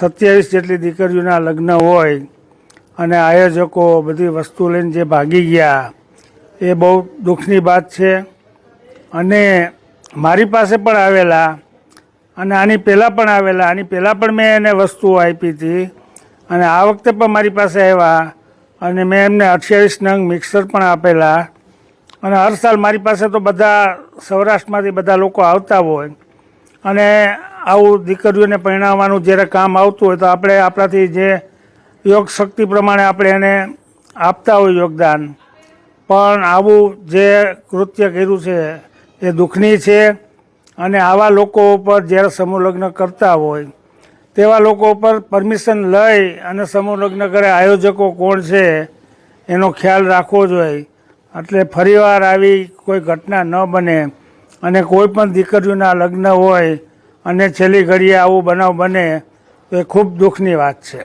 27 જેટલી દીકરીઓના લગ્ન હોય અને આયોજકો બધી વસ્તુ લઈને જે ભાગી ગયા એ બહુ દુઃખની વાત છે। અને મારી પાસે પણ આવેલા અને આની પહેલાં પણ આવેલા, આની પહેલાં પણ મેં એને વસ્તુઓ આપી હતી અને આ વખતે પણ મારી પાસે આવ્યા અને મેં એમને 28 નંગ મિક્સર પણ આપેલા। અને હર સાલ મારી પાસે તો બધા સૌરાષ્ટ્રમાંથી બધા લોકો આવતા હોય અને આવું દીકરીઓને પરણાવવાનું જ્યારે કામ આવતું હોય તો આપણે આપણાથી જે યોગ શક્તિ પ્રમાણે આપણે એને આપતા હોય યોગદાન। પણ આવું જે કૃત્ય કર્યું છે એ દુઃખની છે અને આવા લોકો ઉપર જ્યારે સમૂહ લગ્ન કરતા હોય તેવા લોકો ઉપર પરમિશન લઈ અને સમૂહ લગ્ન કરે આયોજકો કોણ છે એનો ખ્યાલ રાખવો જોઈએ। એટલે ફરીવાર આવી કોઈ ઘટના ન બને અને કોઈ પણ દીકરીઓના લગ્ન હોય અને છેલ્લી ઘડીએ આવું બનાવ બને તો એ ખૂબ દુઃખની વાત છે।